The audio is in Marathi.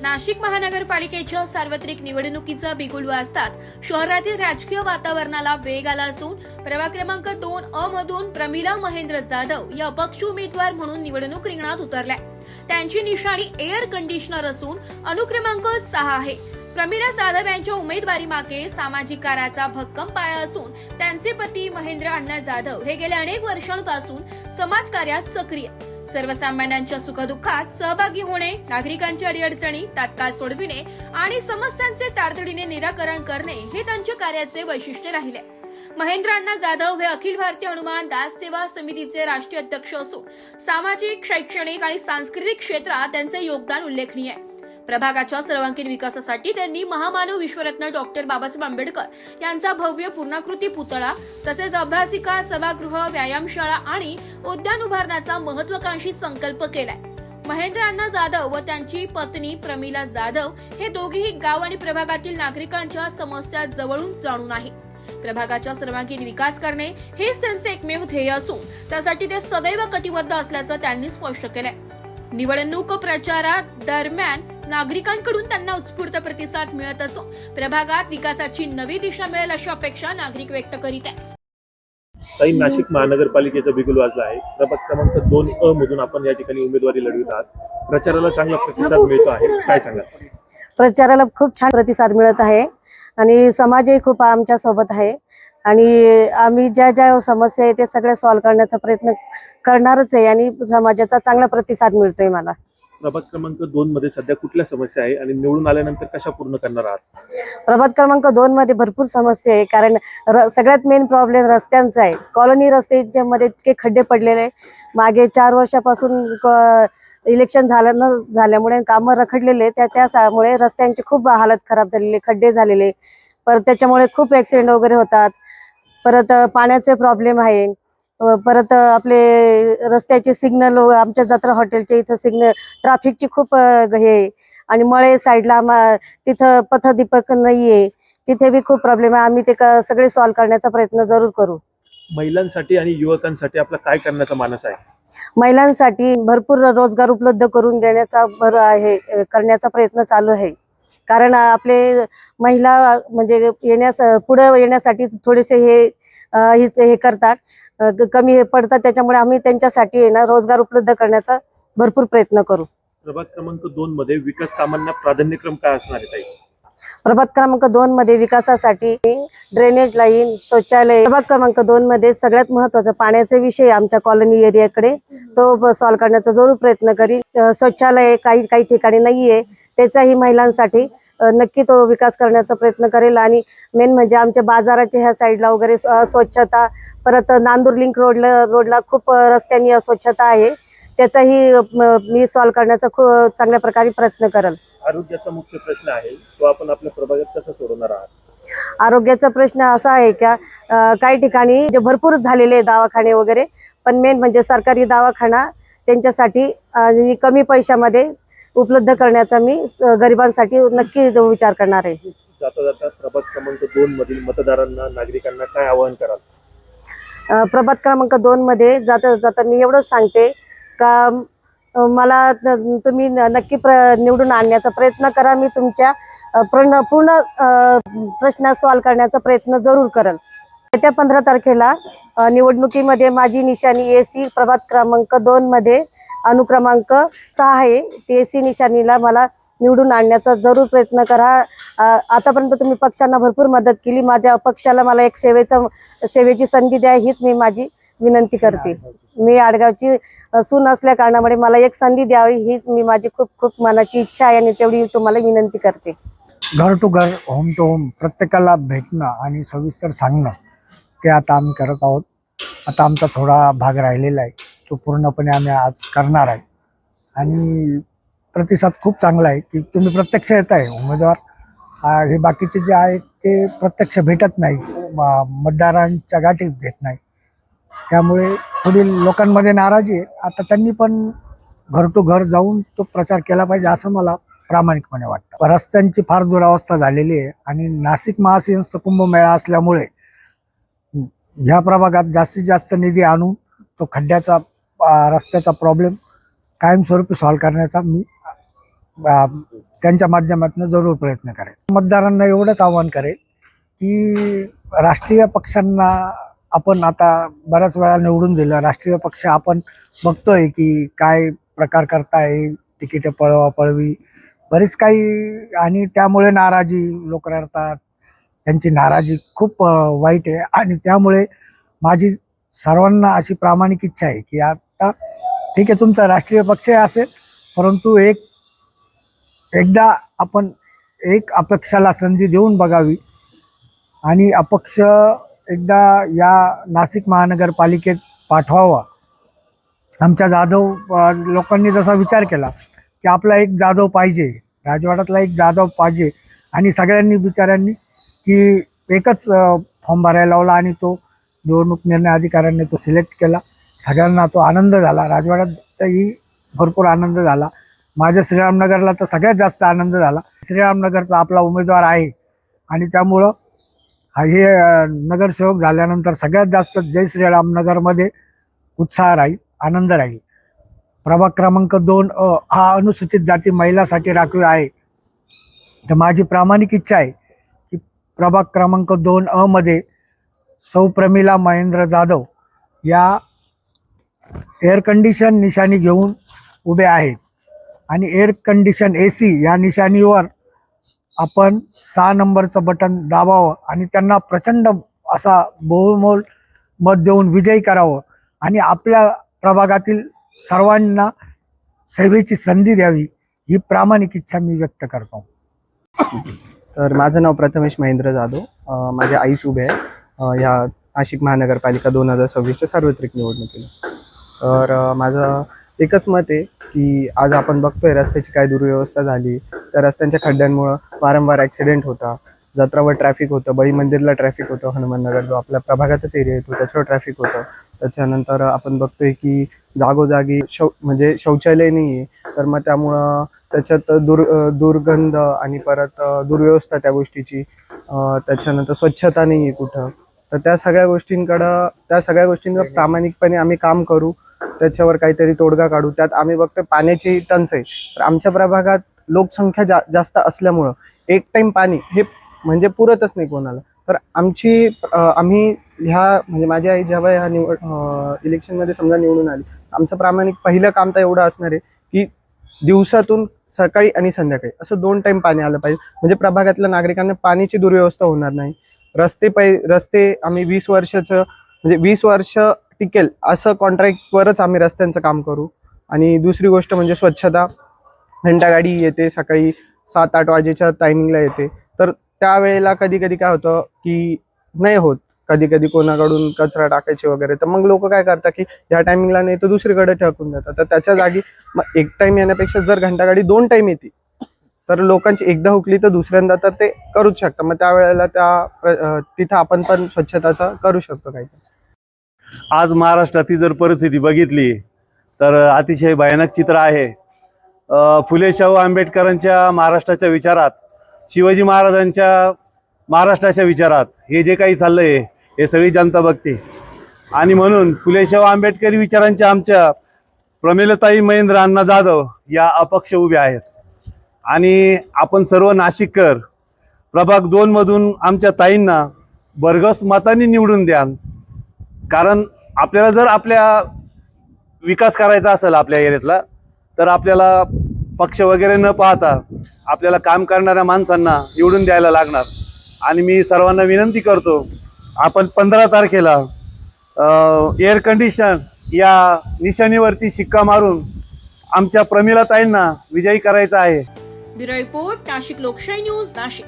नाशिक महानगरपालिकेच्या सार्वत्रिक निवडणुकीचा बिगुल वाजताच शहरातील राजकीय वातावरणाला वेग आला असून प्रभाग क्रमांक 2 अ मधून प्रमिला महेंद्र जाधव या अपक्ष उमेदवार म्हणून निवडणूक रिंगणात उतरल्या। त्यांची निशाणी एअर कंडिशनर असून अनुक्रमांक 6 आहे। प्रमिला जाधव यांच्या उमेदवारी मागे सामाजिक कार्याचा भक्कम पाया असून त्यांचे पती महेंद्र अण्णा जाधव हे गेल्या अनेक वर्षांपासून समाजकार्यात सक्रिय, सर्वसामान्यांच्या सुखदुःखात सहभागी होणे, नागरिकांच्या अडीअडचणी तात्काळ सोडविणे आणि समस्यांचे तातडीने निराकरण करणे हे त्यांच्या कार्याचे वैशिष्ट्य राहिले। महेंद्र अण्णा जाधव हे अखिल भारतीय हनुमान दास सेवा समितीचे राष्ट्रीय अध्यक्ष असून सामाजिक, शैक्षणिक आणि सांस्कृतिक क्षेत्रात त्यांचे योगदान उल्लेखनीय आहे। प्रभागाच्या सर्वांगीण विकासासाठी त्यांनी महामानव विश्वरत्न डॉक्टर बाबासाहेब आंबेडकर यांचा भव्य पूर्णाकृती पुतळा तसेच अभ्यासिका, सभागृह, व्यायामशाळा आणि उद्यान उभारण्याचा महत्वाकांक्षी संकल्प केलाय। महेंद्र अण्णा जाधव व त्यांची पत्नी प्रमिला जाधव हे दोघेही गाव आणि प्रभागातील नागरिकांच्या समस्या जवळून जाणून आहे। प्रभागाचा सर्वांगीण विकास करणे हेच त्यांचे एकमेव ध्येय असून त्यासाठी ते सदैव कटिबद्ध असल्याचं त्यांनी स्पष्ट केलंय। निवडणूक प्रचारात दरम्यान नागरिकांकडून त्यांना उत्स्फूर्त प्रतिसाद मिळत असून प्रभागात विकासाची नवी दिशा मिळेल अशी अपेक्षा नागरिक व्यक्त करीत आहेत। नाशिक महानगरपालिकेचा बिगुल वाजला आहे। प्रभाग क्रमांक 2 अ मधून आपण या ठिकाणी उमेदवारी लढवित आहात। प्रचाराला चांगला प्रतिसाद मिळतो आहे, काय सांगाल? प्रचाराला खूप छान प्रतिसाद मिळत आहे आणि समाजही खूप आमच्या सोबत आहे आणि आम्ही ज्या ज्या समस्या आहेत ते सगळे सॉल्व्ह करण्याचा प्रयत्न करणारच आहे आणि समाजाचा चांगला प्रतिसाद मिळतोय मला। प्रभाग क्रमांक 2 मध्ये सध्या कुठल्या समस्या आहे आणि निवडून आल्यानंतर कशा पूर्ण करणार आहात? प्रभाग क्रमांक 2 मध्ये भरपूर समस्या आहे, कारण सगळ्यात मेन प्रॉब्लेम रस्त्यांचा आहे। कॉलनी रस्त्यांच्या मध्ये इतके खड्डे पडलेले, मागे 4 वर्षापासून इलेक्शन झाल्यामुळे कामं रखडलेले, त्यामुळे रस्त्यांची खूप हालत खराब झालेली, खड्डे झालेले, परत त्याच्यामुळे खूप ऍक्सिडेंट वगैरे होतात। परत पाण्याचे प्रॉब्लेम आहे, परत आपले रस्त्याचे सिग्नल, आमच्या जत्रा हॉटेलच्या इथं सिग्नल ट्रॅफिकची खूप हे, आणि मळे साईडला तिथं पथदीपक नाहीये, तिथे बी खूप प्रॉब्लेम आहे। आम्ही ते सगळे सॉल्व्ह करण्याचा प्रयत्न जरूर करू। महिलांसाठी आणि युवकांसाठी आपला काय करण्याचा मानस आहे? महिलांसाठी भरपूर रोजगार उपलब्ध करून देण्याचा करण्याचा प्रयत्न चालू आहे, कारण आपले महिला म्हणजे पुढे येण्यासाठी थोडेसे हे करतात, कमी पडतात, त्याच्यामुळे आम्ही त्यांच्यासाठी रोजगार उपलब्ध करण्याचा भरपूर प्रयत्न करू। प्रभाग क्रमांक 2 मध्ये विकास कामांना प्राधान्यक्रम काय असणार आहे? प्रभाग क्रमांक 2 मध्ये विकासासाठी ड्रेनेज लाईन, शौचालय। प्रभाग क्रमांक 2 मध्ये सगळ्यात महत्वाचा पाण्याचा विषय आमच्या कॉलनी एरियाकडे, तो सॉल्व्ह करण्याचा जरूर प्रयत्न करीन। शौचालय काही ठिकाणी नाहीये, त्याचाही महिलांसाठी नक्की तो विकास करण्याचा प्रयत्न करेल। आणि मेन म्हणजे आमच्या बाजाराच्या ह्या साईडला वगैरे स्वच्छता, परत नांदूर लिंक रोडला खूप रस्त्यांनी अस्वच्छता आहे, त्याचाही मी सॉल्व्ह करण्याचा खूप चांगल्या प्रकारे प्रयत्न करेल। आरोग्याचा मुख्य प्रश्न आहे, तो आपण आपल्या प्रभागात कसा सोडवणार आहात? आरोग्याचा प्रश्न असा आहे का काही ठिकाणी जे भरपूर झालेले दवाखाने वगैरे, पण मेन म्हणजे सरकारी दवाखाना त्यांच्यासाठी कमी पैशामध्ये उपलब्ध करण्याचा मी गरिबांसाठी नक्की विचार करणार आहे। जाता जाता प्रभाग क्रमांक 2 मधील मतदारांना, नागरिकांना काय आवाहन कराल? प्रभाग क्रमांक 2 मध्ये जाता जाता मी एवढंच सांगते का मला तुम्ही नक्की निवडून आणण्याचा प्रयत्न करा। मी तुमच्या पूर्ण प्रश्न सॉल्व्ह करण्याचा प्रयत्न जरूर करेल। येत्या 15 तारखेला निवडणुकीमध्ये माझी निशाणी एसी प्रभाग क्रमांक 2 मध्ये अनुक्रमांक 6 आहे, ते एसी निशाणीला मला निवडून आणण्याचा जरूर प्रयत्न करा। आतापर्यंत तुम्ही पक्षांना भरपूर मदत केली, माझ्या पक्षाला मला एक सेवेची संधी द्या, हीच मी माझी विनंती करते। मी आडगावची सून असल्या कारणामुळे मला एक संधी द्यावी, हीच मी माझी खूप खूप मनाची इच्छा आहे आणि तेवढी तुम्हाला विनंती करते। घर टू घर, होम टू होम प्रत्येकाला भेटणं आणि सविस्तर सांगणं ते आता आम्ही करत आहोत। आता आमचा थोडा भाग राहिलेला आहे, तो पूर्णपणे आम्ही आज करणार आहे आणि प्रतिसाद खूप चांगला आहे की तुम्ही प्रत्यक्ष येत आहे। उमेदवार हे बाकीचे जे आहेत ते प्रत्यक्ष भेटत नाही, मतदारांच्या गाठी घेत नाही, त्यामुळे थोडी लोकांमध्ये नाराजी आहे। आता त्यांनी पण घर टू घर जाऊन तो प्रचार केला पाहिजे असं मला प्रामाणिकपणे वाटतं। रस्त्यांची फार दुरावस्था झालेली आहे आणि नाशिक महासिंहस्थ कुंभमेळा असल्यामुळे ह्या प्रभागात जास्तीत जास्त निधी आणून तो खड्ड्याचा रस्त्याचा प्रॉब्लेम कायमस्वरूपी सॉल्व्ह करण्याचा मी त्यांच्या माध्यमातून जरूर प्रयत्न करेल. मतदारांना एवढंच आवाहन करेल की राष्ट्रीय पक्षांना आपण आता बऱ्याच वेळा निवडून दिलं. राष्ट्रीय पक्ष आपण बघतोय की काय प्रकार करताय, तिकीटे पळवापळवी बरीच काही, आणि त्यामुळे नाराजी लोक रडतात. त्यांची नाराजी खूप वाईट आहे आणि त्यामुळे माझी सर्वांना अशी प्रामाणिक इच्छा आहे की आता ठीक आहे तुमचा राष्ट्रीय पक्ष असेल, परंतु एकदा आपण एक अपक्षाला संधी देऊन बघावी आणि अपक्ष एकदा या नाशिक महानगरपालिकेत पाठवावा. आमच्या जाधव लोकांनी जसा विचार केला की आपला एक जाधव पाहिजे, राजवाड्यातला एक जाधव पाहिजे, आणि सगळ्यांनी बिचाऱ्यांनी की एकच फॉर्म भरायला लावला आणि तो निवडणूक निर्णय अधिकाऱ्यांनी तो सिलेक्ट केला. सगळ्यांना तो आनंद झाला. राजवाड्यातही भरपूर आनंद झाला. माझ्या श्रीरामनगरला तर सगळ्यात जास्त आनंद झाला. श्रीरामनगरचा आपला उमेदवार आहे आणि त्यामुळं हे नगरसेवक झाल्यानंतर सगळ्यात जास्त जय श्रीरामनगरमध्ये उत्साह राहील, आनंद राहील. प्रभाग क्रमांक 2 हा अनुसूचित जाती महिलासाठी राखीव आहे. तर माझी प्रामाणिक इच्छा आहे की प्रभाग क्रमांक 2 मध्ये सौ प्रमिला महेंद्र जाधव या एअर कंडिशन निशाणी घेऊन उभे आहेत आणि एअर कंडिशन AC या निशाणीवर आपण 6 नंबरचं बटन दाबावं आणि त्यांना प्रचंड असा बहुमोल मत देऊन विजयी करावं आणि आपल्या प्रभागातील सर्वांना सेवेची संधी द्यावी, ही प्रामाणिक इच्छा मी व्यक्त करतो. तर माझं नाव प्रथमेश महेंद्र जाधव. माझ्या आईच उभे आहे ह्या नाशिक महानगरपालिका 2026च्या सार्वत्रिक निवडणुकीला. तर माझं एकच मत आहे की आज आपण बघतोय रस्त्याची काय दुर्व्यवस्था झाली. त्या रस्त्यांच्या खड्ड्यांमुळं वारंवार ॲक्सिडेंट होता. जत्रावर ट्रॅफिक होतं, बळी मंदिरला ट्रॅफिक होतं, हनुमाननगर जो आपल्या प्रभागातच एरिया येतो त्याच्यावर ट्रॅफिक होतं. त्याच्यानंतर आपण बघतोय की जागोजागी म्हणजे शौचालय नाही आहे, तर मग त्यामुळं त्याच्यात दुर्गंध आणि परत दुर्व्यवस्था त्या गोष्टीची. त्याच्यानंतर स्वच्छता नाही आहे कुठं. तर त्या सगळ्या गोष्टींवर प्रामाणिकपणे आम्ही काम करू, त्याच्यावर काहीतरी तोडगा काढू. त्यात आम्ही बघतोय पाण्याची टंचाई. तर आमच्या प्रभागात लोकसंख्या जास्त असल्यामुळं एक टाईम पाणी हे म्हणजे पुरतच नाही कोणाला. तर आम्ही ह्या म्हणजे माझी आई जेव्हा ह्या इलेक्शनमध्ये समजा निवडून आली, आमचं प्रामाणिक पहिलं काम तर एवढं असणार आहे की दिवसातून सकाळी आणि संध्याकाळी असं 2 टाईम पाणी आलं पाहिजे, म्हणजे प्रभागातल्या नागरिकांना पाण्याची दुर्व्यवस्था होणार नाही. रस्ते आम्ही 20 वर्षाचं म्हणजे 20 वर्ष टिकेल असं कॉन्ट्रॅक्टवरच आम्ही रस्त्यांचं काम करू. आणि दुसरी गोष्ट म्हणजे स्वच्छता. घंटागाडी येते सकाळी 7-8 वाजेच्या टायमिंगला येते, तर त्यावेळेला कधी काय होतं की नाही होत, कधी कोणाकडून कचरा टाकायचे वगैरे. तर मग लोक काय करतात की ह्या टायमिंगला नाही तर दुसरीकडे टाकून देतात. तर त्याच्या जागी मग एक टाइम येण्यापेक्षा जर घंटागाडी 2 टाइम येते तर लोकांची एकदा हुकली तर दुसऱ्यांदा तर ते करूच शकतात. मग त्यावेळेला तिथं आपण पण स्वच्छताचा करू शकतो काही. आज महाराष्ट्रातील जर परिस्थिती बघितली तर अतिशय भयानक चित्र आहे. फुले शाहू आंबेडकरांच्या महाराष्ट्राच्या विचारात, शिवाजी महाराजांच्या महाराष्ट्राच्या विचारात हे जे काही चाललंय हे सगळी जनता बघते. आणि म्हणून फुले शाहू आंबेडकरी विचारांच्या आमच्या प्रमिलाताई महेंद्र अण्णा जाधव या अपक्ष उभ्या आहेत. आणि आपण सर्व नाशिककर प्रभाग 2 मधून आमच्या ताईंना भरघोस मतांनी निवडून द्या. कारण आपल्याला जर आपल्या विकास करायचा असेल आपल्या एरियातला, तर आपल्याला पक्ष वगैरे न पाहता आपल्याला काम करणाऱ्या माणसांना निवडून द्यायला लागणार. आणि मी सर्वांना विनंती करतो, आपण 15 तारखेला एअर कंडिशन या निशाणीवरती शिक्का मारून आमच्या प्रमिलाताईंना विजयी करायचं आहे. ब्युरो रिपोर्ट, नाशिक लोकशाही न्यूज, नाशिक.